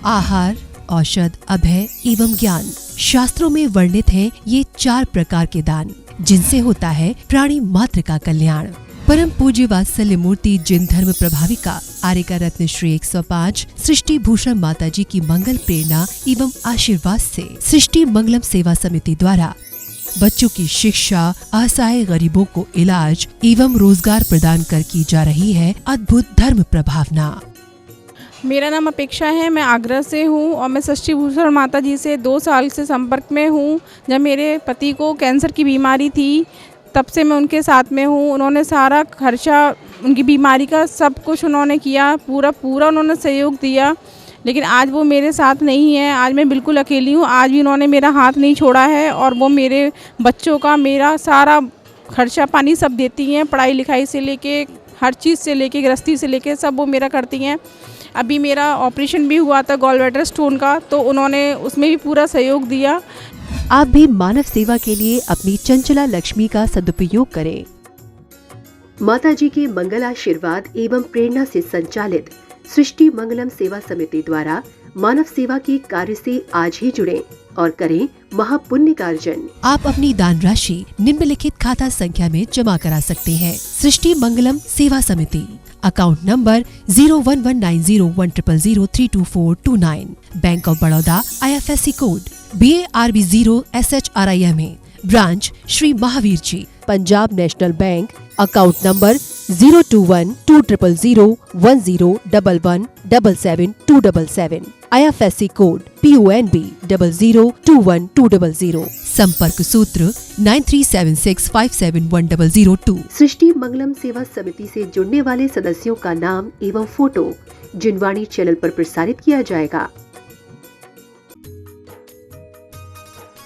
आहार, औषध, अभय एवं ज्ञान। शास्त्रों में वर्णित हैं ये 4 प्रकार के दान, जिनसे होता है प्राणी मात्र का कल्याण। परम पूज्य वात्सल्य मूर्ति जिन धर्म प्रभाविका आर्यका रत्न श्री 105 सृष्टि भूषण माता जी की मंगल प्रेरणा एवं आशीर्वाद से सृष्टि मंगलम सेवा समिति द्वारा बच्चों की शिक्षा, असहाय गरीबों को इलाज एवं रोजगार प्रदान कर की जा रही है अद्भुत धर्म प्रभावना। मेरा नाम अपेक्षा है, मैं आगरा से हूँ और मैं सृष्टि भूषण माता जी से 2 साल से संपर्क में हूँ। जब मेरे पति को कैंसर की बीमारी थी तब से मैं उनके साथ में हूँ। उन्होंने सारा खर्चा उनकी बीमारी का सब कुछ उन्होंने किया, पूरा उन्होंने सहयोग दिया। लेकिन आज वो मेरे साथ नहीं है, आज मैं बिल्कुल अकेली हूँ। आज भी उन्होंने मेरा हाथ नहीं छोड़ा है और वो मेरे बच्चों का मेरा सारा खर्चा पानी सब देती हैं, पढ़ाई लिखाई से लेके हर चीज़ से लेके गृहस्थी से लेके सब वो मेरा करती हैं। अभी मेरा ऑपरेशन भी हुआ था गॉल ब्लैडर स्टोन का, तो उन्होंने उसमें भी पूरा सहयोग दिया। आप भी मानव सेवा के लिए अपनी चंचला लक्ष्मी का सदुपयोग करें। माता जी के मंगल आशीर्वाद एवं प्रेरणा से संचालित सृष्टि मंगलम सेवा समिति द्वारा मानव सेवा के कार्य से आज ही जुड़ें और करें महापुण्य का अर्जन। आप अपनी दान राशि निम्नलिखित खाता संख्या में जमा करा सकते हैं। सृष्टि Mangalam Seva Samiti, account number 01190100032429, bank of Baroda, IFSC code BARB 0 SHRIMA, branch Shri Mahavir ji, Punjab national bank, account number 021200101177 IFSC code PONB 0021200, संपर्क सूत्र 9376571002। सृष्टि मंगलम सेवा समिति से जुड़ने वाले सदस्यों का नाम एवं फोटो जिनवाणी चैनल पर प्रसारित किया जाएगा।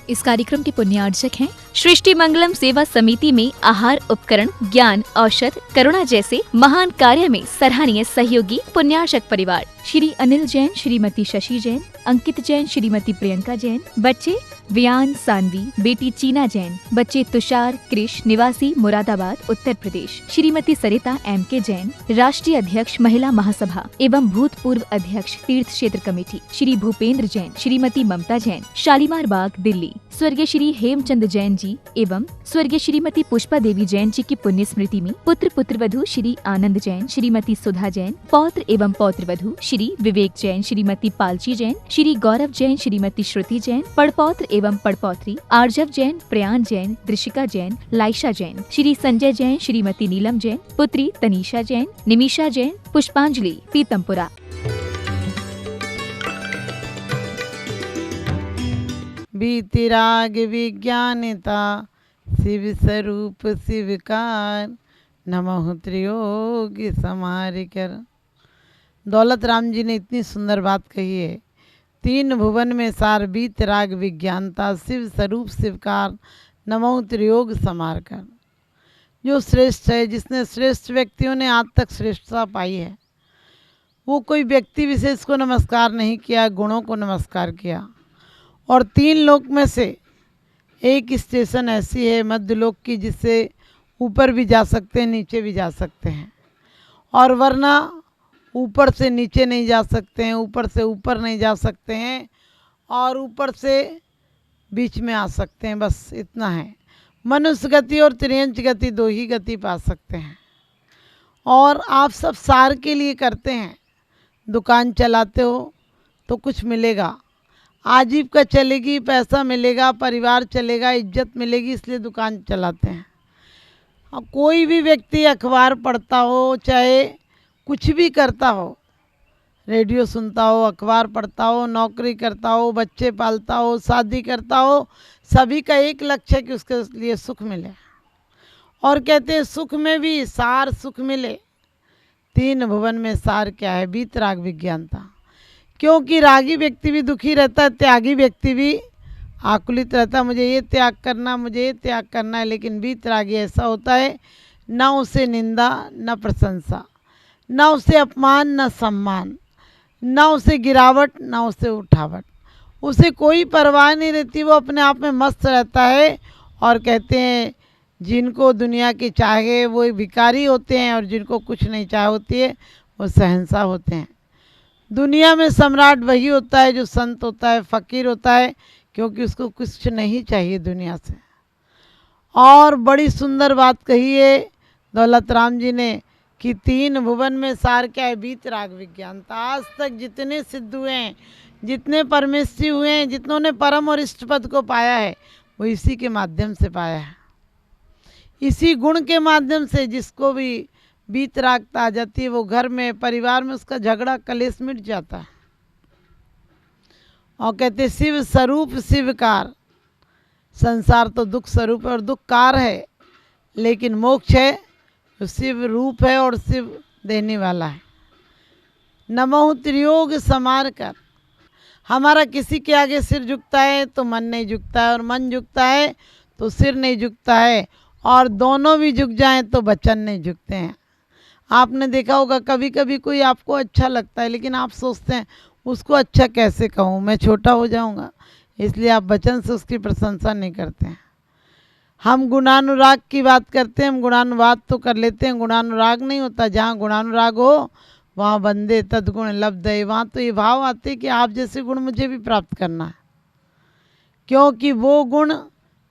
इस कार्यक्रम के पुण्यार्जक हैं सृष्टि मंगलम सेवा समिति में आहार उपकरण, ज्ञान, औषध, करुणा जैसे महान कार्य में सराहनीय सहयोगी पुण्यार्जक परिवार श्री अनिल जैन, श्रीमती शशि जैन, अंकित जैन, श्रीमती प्रियंका जैन, बच्चे वियान सानवी, बेटी चीना जैन, बच्चे तुषार कृष, निवासी मुरादाबाद उत्तर प्रदेश, श्रीमती सरिता MK जैन, राष्ट्रीय अध्यक्ष महिला महासभा एवं भूतपूर्व अध्यक्ष तीर्थ क्षेत्र कमेटी श्री भूपेंद्र जैन, श्रीमती ममता जैन, शालीमार बाग दिल्ली, स्वर्गीय श्री हेमचंद जैन जी एवं स्वर्गीय श्रीमती पुष्पा देवी जैन जी की पुण्य स्मृति में पुत्रवधू श्री आनंद जैन, श्रीमती सुधा जैन, पौत्र एवं पौत्रवधू श्री विवेक जैन, श्रीमती पालची जैन, श्री गौरव जैन, श्रीमती श्रुति जैन, पड़पौत्र एवं पड़पौत्री आर्जव जैन, प्रयान जैन, दृशिका जैन, लाइशा जैन, श्री संजय जैन, श्रीमती नीलम जैन, पुत्री तनीषा जैन, निमिषा जैन, पुष्पांजलि पीतमपुरा। बीती राग विज्ञानिता शिव स्वरूप शिवकार, नमः त्रियोगी समारिकर। दौलत राम जी ने इतनी सुंदर बात कही है, 3 भुवन में सार बीत राग विज्ञानता शिव स्वरूप शिवकार, नमो त्रियोग समारकर। जो श्रेष्ठ है, जिसने श्रेष्ठ व्यक्तियों ने आज तक श्रेष्ठता पाई है, वो कोई व्यक्ति विशेष को नमस्कार नहीं किया, गुणों को नमस्कार किया। और 3 लोक में से एक स्टेशन ऐसी है मध्यलोक की, जिससे ऊपर भी जा सकते हैं, नीचे भी जा सकते हैं, और वरना ऊपर से नीचे नहीं जा सकते हैं, ऊपर से ऊपर नहीं जा सकते हैं, और ऊपर से बीच में आ सकते हैं। बस इतना है। मनुष्य गति और त्रियंच गति 2 ही गति पा सकते हैं। और आप सब सार के लिए करते हैं। दुकान चलाते हो तो कुछ मिलेगा, आजीविका चलेगी, पैसा मिलेगा, परिवार चलेगा, इज्जत मिलेगी, इसलिए दुकान चलाते हैं। अब कोई भी व्यक्ति अखबार पढ़ता हो, चाहे कुछ भी करता हो, रेडियो सुनता हो, अखबार पढ़ता हो, नौकरी करता हो, बच्चे पालता हो, शादी करता हो, सभी का एक लक्ष्य है कि उसके लिए सुख मिले। और कहते हैं सुख में भी सार सुख मिले। 3 भुवन में सार क्या है? बीत राग विज्ञानता। क्योंकि रागी व्यक्ति भी दुखी रहता है, त्यागी व्यक्ति भी आकुलित रहता है, मुझे ये त्याग करना, मुझे ये त्याग करना है। लेकिन बीत रागी ऐसा होता है, न उसे निंदा न प्रशंसा, न उसे अपमान न सम्मान, न उसे गिरावट न उसे उठावट, उसे कोई परवाह नहीं रहती। वो अपने आप में मस्त रहता है। और कहते हैं जिनको दुनिया की चाहे वो भिखारी होते हैं, और जिनको कुछ नहीं चाह होती है वो शहंशाह होते हैं। दुनिया में सम्राट वही होता है जो संत होता है, फकीर होता है, क्योंकि उसको कुछ नहीं चाहिए दुनिया से। और बड़ी सुंदर बात कही है दौलत राम जी ने कि 3 भुवन में सार क्या है, वीतराग विज्ञान। आज तक जितने सिद्ध हुए हैं, जितने परमेश्वरी हुए हैं, जितनों ने परम और इष्ट पद को पाया है, वो इसी के माध्यम से पाया है, इसी गुण के माध्यम से। जिसको भी वीतरागता आ जाती है, वो घर में, परिवार में उसका झगड़ा कलेश मिट जाता है। और कहते शिव स्वरूप शिवकार। संसार तो दुख स्वरूप है और दुखकार है, लेकिन मोक्ष है तो शिव रूप है और शिव देने वाला है। नमो त्रियोग समार कर। हमारा किसी के आगे सिर झुकता है तो मन नहीं झुकता है, और मन झुकता है तो सिर नहीं झुकता है, और दोनों भी झुक जाएं तो वचन नहीं झुकते हैं। आपने देखा होगा कभी कभी कोई आपको अच्छा लगता है, लेकिन आप सोचते हैं उसको अच्छा कैसे कहूँ, मैं छोटा हो जाऊँगा, इसलिए आप वचन से उसकी प्रशंसा नहीं करते हैं। हम गुणानुराग की बात करते हैं, हम गुणानुवाद तो कर लेते हैं, गुणानुराग नहीं होता। जहाँ गुणानुराग हो वहाँ बंदे तद्गुण लब्धे, वहाँ तो ये भाव आते कि आप जैसे गुण मुझे भी प्राप्त करना है, क्योंकि वो गुण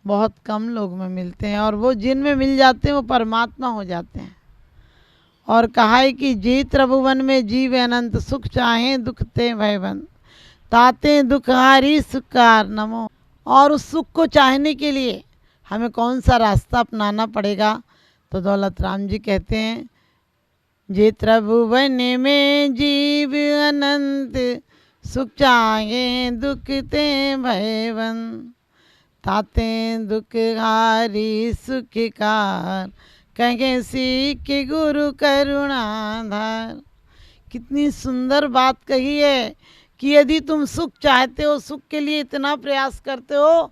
बहुत कम लोग में मिलते हैं, और वो जिनमें मिल जाते हैं वो परमात्मा हो जाते हैं। और कहा है कि जी त्रिभुवन में जीव अनंत, सुख चाहें दुख ते भयबंद, ताते दुख हारी सुकार नमो। और उस सुख को चाहने के लिए हमें कौन सा रास्ता अपनाना पड़ेगा, तो दौलत राम जी कहते हैं जे त्रिभुवन में जीव अनंत, सुख चाहे दुख ते भयबंद, ताते दुख हारी सुखकार, कहें सीख गुरु करुणाधार। कितनी सुंदर बात कही है कि यदि तुम सुख चाहते हो, सुख के लिए इतना प्रयास करते हो,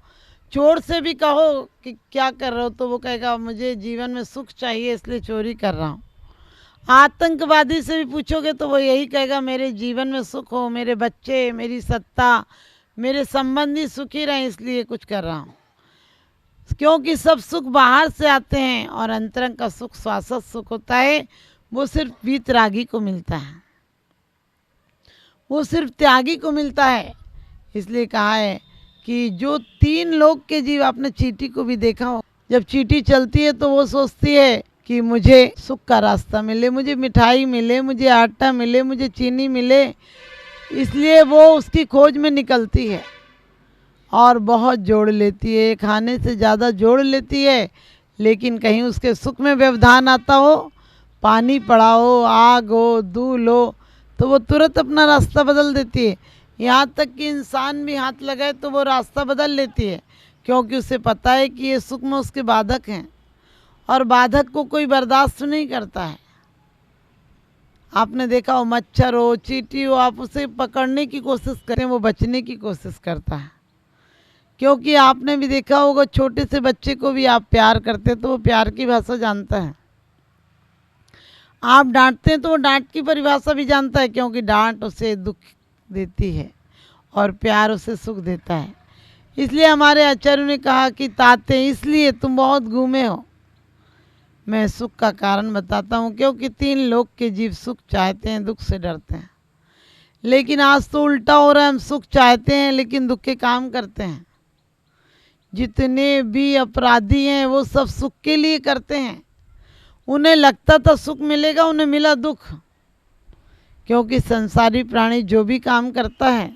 चोर से भी कहो कि क्या कर रहे हो, तो वो कहेगा मुझे जीवन में सुख चाहिए इसलिए चोरी कर रहा हूँ। आतंकवादी से भी पूछोगे तो वो यही कहेगा मेरे जीवन में सुख हो, मेरे बच्चे, मेरी सत्ता, मेरे संबंधी सुखी रहें इसलिए कुछ कर रहा हूँ। क्योंकि सब सुख बाहर से आते हैं, और अंतरंग का सुख शाश्वत सुख होता है, वो सिर्फ वीतरागी को मिलता है, वो सिर्फ त्यागी को मिलता है। इसलिए कहा है कि जो 3 लोक के जीव, आपने चींटी को भी देखा हो, जब चींटी चलती है तो वो सोचती है कि मुझे सुख का रास्ता मिले, मुझे मिठाई मिले, मुझे आटा मिले, मुझे चीनी मिले, इसलिए वो उसकी खोज में निकलती है और बहुत जोड़ लेती है, खाने से ज़्यादा जोड़ लेती है। लेकिन कहीं उसके सुख में व्यवधान आता हो, पानी पड़ा हो, आग हो, धूल हो, तो वो तुरंत अपना रास्ता बदल देती है। यहाँ तक कि इंसान भी हाथ लगाए तो वो रास्ता बदल लेती है, क्योंकि उसे पता है कि ये सुख में उसके बाधक हैं, और बाधक को कोई बर्दाश्त नहीं करता है। आपने देखा हो मच्छर हो, चींटी हो, आप उसे पकड़ने की कोशिश करें, वो बचने की कोशिश करता है। क्योंकि आपने भी देखा होगा छोटे से बच्चे को भी आप प्यार करते तो वो प्यार की भाषा जानता है, आप डांटते हैं तो वो डांट की परिभाषा भी जानता है, क्योंकि डांट उसे दुख देती है और प्यार उसे सुख देता है। इसलिए हमारे आचार्यों ने कहा कि ताते इसलिए तुम बहुत घूमे हो, मैं सुख का कारण बताता हूँ, क्योंकि 3 लोक के जीव सुख चाहते हैं, दुख से डरते हैं। लेकिन आज तो उल्टा हो रहा है, हम सुख चाहते हैं लेकिन दुख के काम करते हैं। जितने भी अपराधी हैं वो सब सुख के लिए करते हैं, उन्हें लगता था सुख मिलेगा, उन्हें मिला दुख। क्योंकि संसारी प्राणी जो भी काम करता है,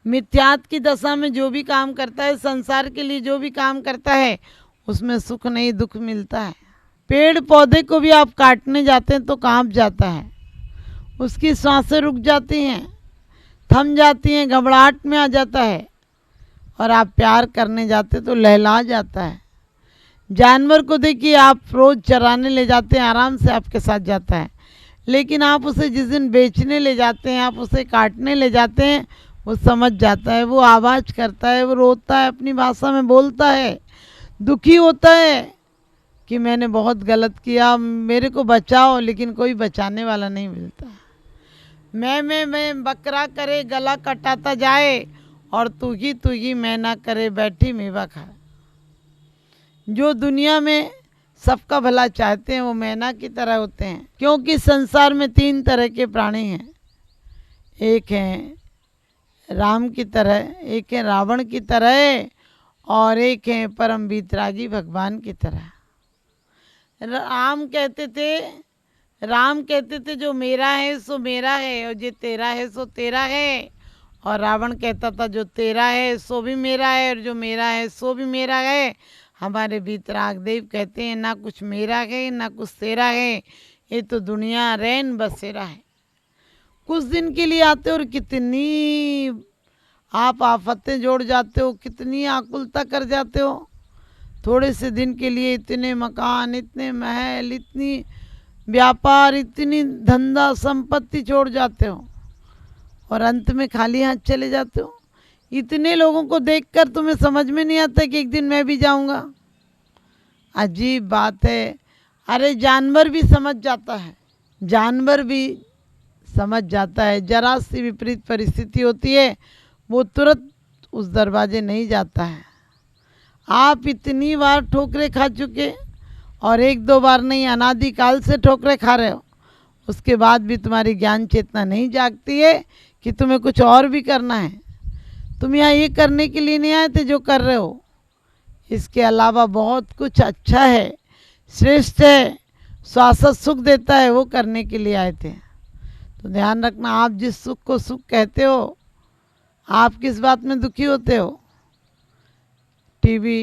मिथ्यात्व की दशा में जो भी काम करता है, संसार के लिए जो भी काम करता है, उसमें सुख नहीं दुख मिलता है। पेड़ पौधे को भी आप काटने जाते हैं तो कांप जाता है, उसकी सांसें रुक जाती हैं, थम जाती हैं, घबराहट में आ जाता है, और आप प्यार करने जाते तो लहला जाता है। जानवर को देखिए, आप रोज़ चराने ले जाते हैं, आराम से आपके साथ जाता है, लेकिन आप उसे जिस दिन बेचने ले जाते हैं, आप उसे काटने ले जाते हैं, वो समझ जाता है, वो आवाज़ करता है, वो रोता है, अपनी भाषा में बोलता है, दुखी होता है कि मैंने बहुत गलत किया, मेरे को बचाओ, लेकिन कोई बचाने वाला नहीं मिलता। मैं बकरा करे गला कटाता जाए, और तू ही मैं ना करे बैठी मेवा खाए। जो दुनिया में सबका भला चाहते हैं वो मैना की तरह होते हैं, क्योंकि संसार में 3 तरह के प्राणी हैं। एक हैं राम की तरह, एक है रावण की तरह, और एक है परम वीतरागी भगवान की तरह। राम कहते थे जो मेरा है सो मेरा है, और जो तेरा है सो तेरा है। और रावण कहता था जो तेरा है सो भी मेरा है, और जो मेरा है सो भी मेरा है। हमारे वीतराग देव कहते हैं ना कुछ मेरा है ना कुछ तेरा है, ये तो दुनिया रैन बसेरा है। कुछ दिन के लिए आते हो और कितनी आप आफतें जोड़ जाते हो, कितनी आकुलता कर जाते हो। थोड़े से दिन के लिए इतने मकान, इतने महल, इतनी व्यापार, इतनी धंधा संपत्ति छोड़ जाते हो और अंत में खाली हाथ चले जाते हो। इतने लोगों को देखकर तुम्हें समझ में नहीं आता कि एक दिन मैं भी जाऊंगा। अजीब बात है। अरे जानवर भी समझ जाता है, जानवर भी समझ जाता है। जरा सी विपरीत परिस्थिति होती है वो तुरंत उस दरवाजे नहीं जाता है। आप इतनी बार ठोकरें खा चुके, और एक दो बार नहीं, अनादिकाल से ठोकरें खा रहे हो, उसके बाद भी तुम्हारी ज्ञान चेतना नहीं जागती है कि तुम्हें कुछ और भी करना है। तुम यहाँ ये करने के लिए नहीं आए थे जो कर रहे हो, इसके अलावा बहुत कुछ अच्छा है, श्रेष्ठ है, शाश्वत सुख देता है, वो करने के लिए आए थे। तो ध्यान रखना, आप जिस सुख को सुख कहते हो, आप किस बात में दुखी होते हो? टीवी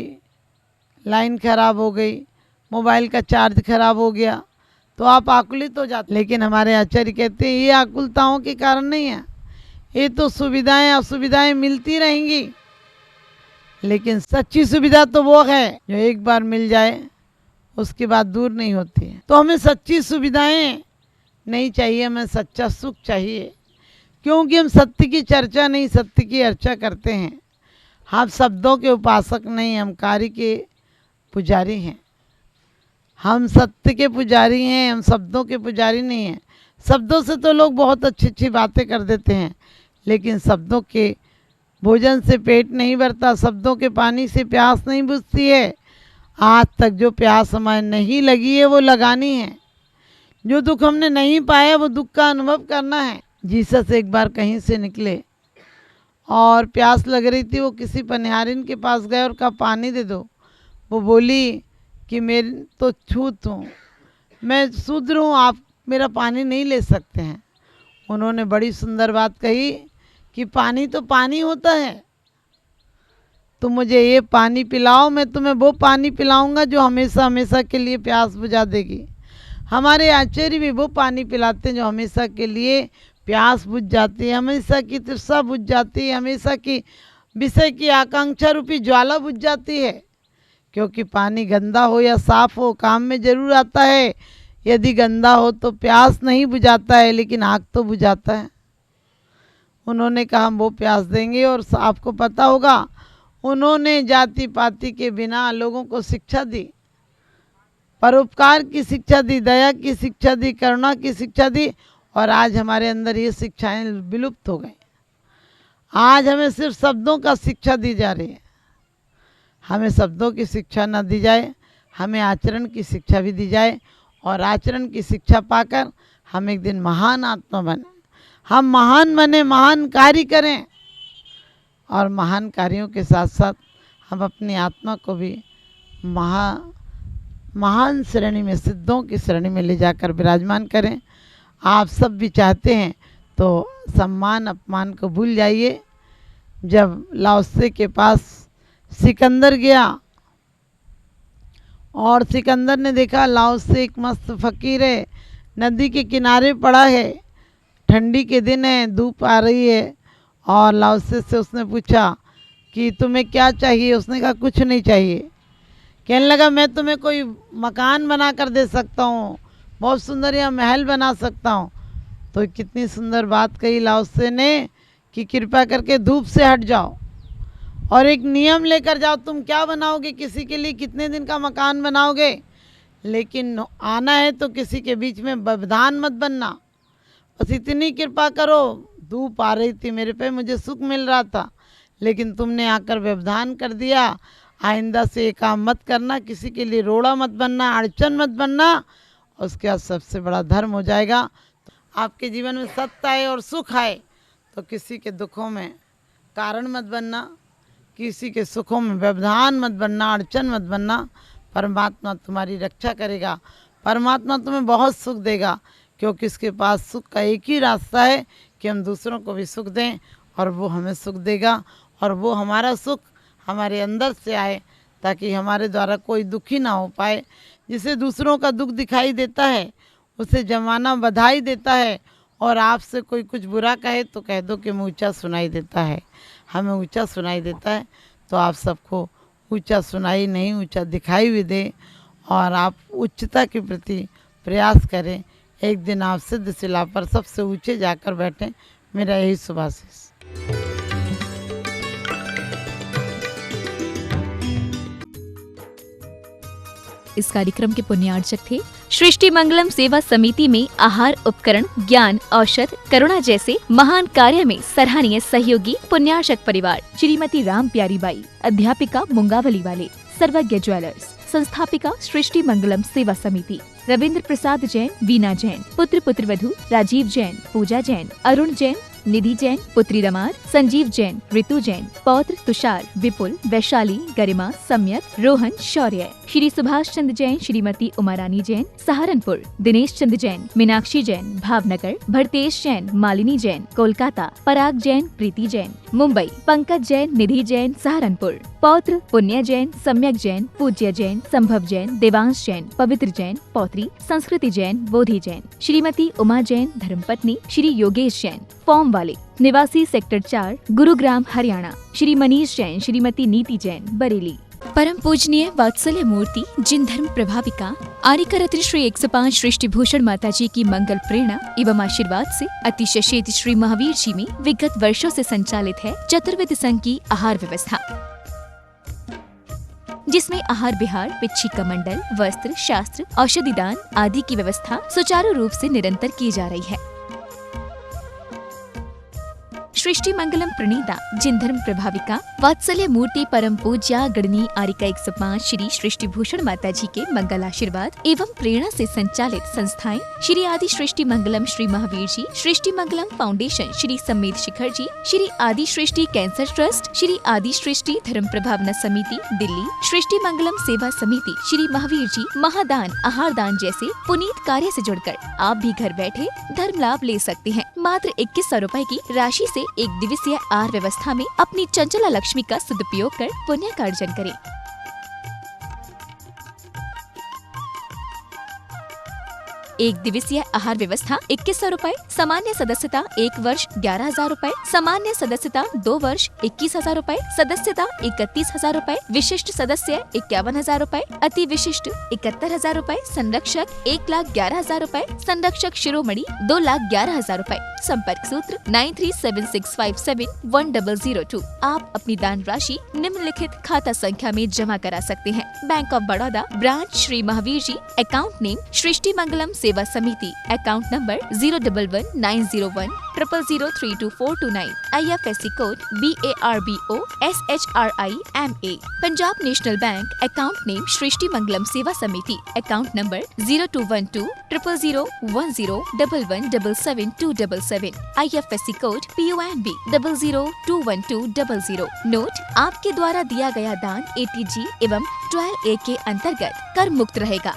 लाइन खराब हो गई, मोबाइल का चार्ज खराब हो गया तो आप आकुलित हो जाते। लेकिन हमारे आचार्य कहते हैं ये आकुलताओं के कारण नहीं है, ये तो सुविधाएं असुविधाएं मिलती रहेंगी, लेकिन सच्ची सुविधा तो वो है जो एक बार मिल जाए उसके बाद दूर नहीं होती है। तो हमें सच्ची सुविधाएं नहीं चाहिए, हमें सच्चा सुख चाहिए, क्योंकि हम सत्य की चर्चा नहीं सत्य की अर्चा करते हैं। हम शब्दों के उपासक नहीं, हम कार्य के पुजारी हैं। हम सत्य के पुजारी हैं, हम शब्दों के पुजारी नहीं हैं। शब्दों से तो लोग बहुत अच्छी अच्छी बातें कर देते हैं, लेकिन शब्दों के भोजन से पेट नहीं भरता, शब्दों के पानी से प्यास नहीं बुझती है। आज तक जो प्यास हमें नहीं लगी है वो लगानी है, जो दुख हमने नहीं पाया वो दुख का अनुभव करना है। जीसस एक बार कहीं से निकले और प्यास लग रही थी, वो किसी पनिहारिन के पास गए और कहा पानी दे दो। वो बोली कि मेरी तो छूत हूँ, मैं शूद्र हूँ, आप मेरा पानी नहीं ले सकते हैं। उन्होंने बड़ी सुंदर बात कही कि पानी तो पानी होता है, तुम मुझे ये पानी पिलाओ, मैं तुम्हें वो पानी पिलाऊंगा जो हमेशा हमेशा के लिए प्यास बुझा देगी। हमारे आचार्य भी वो पानी पिलाते हैं जो हमेशा के लिए प्यास बुझ जाती है, हमेशा की तृष्णा बुझ जाती है, हमेशा की विषय की आकांक्षा रूपी ज्वाला बुझ जाती है। क्योंकि पानी गंदा हो या साफ हो काम में जरूर आता है, यदि गंदा हो तो प्यास नहीं बुझाता है, लेकिन आग तो बुझाता है। उन्होंने कहा हम वो प्यास देंगे। और आपको पता होगा उन्होंने जाति पाति के बिना लोगों को शिक्षा दी, परोपकार की शिक्षा दी, दया की शिक्षा दी, करुणा की शिक्षा दी, और आज हमारे अंदर ये शिक्षाएं विलुप्त हो गई। आज हमें सिर्फ शब्दों का शिक्षा दी जा रही है। हमें शब्दों की शिक्षा न दी जाए, हमें आचरण की शिक्षा भी दी जाए, और आचरण की शिक्षा पाकर हम एक दिन महान आत्मा बने, हम महान बने, महान कार्य करें, और महान कार्यों के साथ साथ हम अपनी आत्मा को भी महान श्रेणी में, सिद्धों की श्रेणी में ले जाकर विराजमान करें। आप सब भी चाहते हैं तो सम्मान अपमान को भूल जाइए। जब लाओसे के पास सिकंदर गया और सिकंदर ने देखा लाओसे एक मस्त फकीर है, नदी के किनारे पड़ा है, ठंडी के दिन है, धूप आ रही है, और लाओसे से उसने पूछा कि तुम्हें क्या चाहिए। उसने कहा कुछ नहीं चाहिए। कहने लगा मैं तुम्हें कोई मकान बना कर दे सकता हूँ, बहुत सुंदर यह महल बना सकता हूँ। तो कितनी सुंदर बात कही लाओसे ने कि कृपा करके धूप से हट जाओ और एक नियम लेकर जाओ। तुम क्या बनाओगे, किसी के लिए कितने दिन का मकान बनाओगे, लेकिन आना है तो किसी के बीच में व्यवधान मत बनना, बस इतनी कृपा करो। धूप आ रही थी मेरे पे, मुझे सुख मिल रहा था, लेकिन तुमने आकर व्यवधान कर दिया। आइंदा से ये काम मत करना, किसी के लिए रोड़ा मत बनना, अड़चन मत बनना, उसके बाद सबसे बड़ा धर्म हो जाएगा। आपके जीवन में सत्य आए और सुख आए, तो किसी के दुखों में कारण मत बनना, किसी के सुखों में व्यवधान मत बनना, अड़चन मत बनना। परमात्मा तुम्हारी रक्षा करेगा, परमात्मा तुम्हें बहुत सुख देगा, क्योंकि इसके पास सुख का एक ही रास्ता है कि हम दूसरों को भी सुख दें और वो हमें सुख देगा। और वो हमारा सुख हमारे अंदर से आए ताकि हमारे द्वारा कोई दुखी ना हो पाए। जिसे दूसरों का दुख दिखाई देता है उसे जमाना बधाई देता है, और आपसे कोई कुछ बुरा कहे तो कह दो कि मैं ऊँचा सुनाई देता है, हमें ऊँचा सुनाई देता है। तो आप सबको ऊँचा सुनाई नहीं, ऊँचा दिखाई भी दे, और आप उच्चता के प्रति प्रयास करें। एक दिन आप सिद्ध शिला पर सबसे ऊंचे जाकर बैठें, मेरा यही शुभाशीष। इस कार्यक्रम के पुण्यार्चक थे सृष्टि मंगलम सेवा समिति में आहार उपकरण, ज्ञान, औषध, करुणा जैसे महान कार्य में सराहनीय सहयोगी पुण्यार्चक परिवार श्रीमती राम प्यारी बाई, अध्यापिका मुंगावली वाले, सर्वज्ञ ज्वेलर्स, संस्थापिका सृष्टि मंगलम सेवा समिति, रविंद्र प्रसाद जैन, वीना जैन, पुत्र पुत्रवधू राजीव जैन, पूजा जैन, अरुण जैन, निधि जैन, पुत्री रमार, संजीव जैन, ऋतु जैन, पौत्र तुषार, विपुल, वैशाली, गरिमा, सम्यक, रोहन, शौर्य, श्री सुभाष चंद्र जैन, श्रीमती उमारानी जैन, सहारनपुर, दिनेश चंद्र जैन, मीनाक्षी जैन, भावनगर, भरतेश जैन, मालिनी जैन, कोलकाता, पराग जैन, प्रीति जैन, मुंबई, पंकज जैन, निधि जैन, सहारनपुर, पौत्र पुण्य जैन, सम्यक जैन, पूज्य जैन, संभव जैन, देवांश जैन, पवित्र जैन, पौत्री संस्कृति जैन, बोधि जैन, श्रीमती उमा जैन, धर्मपत्नी श्री योगेश जैन, फॉर्म वाले, निवासी सेक्टर 4, गुरुग्राम, हरियाणा, श्री मनीष जैन, श्रीमती नीति जैन, बरेली। परम पूजनीय वात्सल्य मूर्ति जिन धर्म प्रभाविका आर्यका रत्न श्री 105 सृष्टि भूषण माता जी की मंगल प्रेरणा एवं आशीर्वाद से अतिशय शेत श्री महावीर जी में विगत वर्षों से संचालित है चतुर्विध संघ की आहार व्यवस्था, जिसमें आहार विहार, पिच्छी कमंडल, वस्त्र, शास्त्र, औषधि दान आदि की व्यवस्था सुचारू रूप से निरंतर की जा रही है। सृष्टि मंगलम प्रणीता जिन धर्म प्रभाविका वात्सल्य मूर्ति परम पूज्या गणनी आर्यका 105 श्री सृष्टि भूषण माता जी के मंगल आशीर्वाद एवं प्रेरणा से संचालित संस्थाएं श्री आदि सृष्टि मंगलम श्री महावीर जी, सृष्टि मंगलम फाउंडेशन श्री सम्मेद शिखर जी, श्री आदि सृष्टि कैंसर ट्रस्ट, श्री आदि सृष्टि धर्म प्रभावना समिति दिल्ली, सृष्टि मंगलम सेवा समिति श्री महावीर जी, महादान, आहार दान जैसे पुनीत कार्य से जुड़कर आप भी घर बैठे धर्म लाभ ले सकते हैं। मात्र 2100 रुपए की राशि से एक दिवसीय आहार व्यवस्था में अपनी चंचला लक्ष्मी का सदुपयोग कर पुण्य का अर्जन करें। एक दिवसीय आहार व्यवस्था 2100 रुपए, सामान्य सदस्यता 1 वर्ष 11,000 रुपए, सामान्य सदस्यता 2 वर्ष 21,000 रुपए, सदस्यता 31,000 रुपए, विशिष्ट सदस्य 51,000 रुपए, अति विशिष्ट 71,000 रुपए, संरक्षक 1,11,000 रुपए, संरक्षक शिरोमणि 2,11,000 रुपए। संपर्क सूत्र 9376571002। आप अपनी दान राशि निम्नलिखित खाता संख्या में जमा करा सकते हैं। Bank of Baroda, branch Shri Mahavir ji, account name Srishti Mangalam Seva Samiti, account number 0119010003249, IFSC code BARBO SHRIMA। Punjab national bank, account name Srishti Mangalam Seva Samiti, account number 0212000111777277, IFSC code PONB 0021200। Note: आपके द्वारा दिया गया दान ATG एवं 12A के अंतर्गत कर मुक्त रहेगा।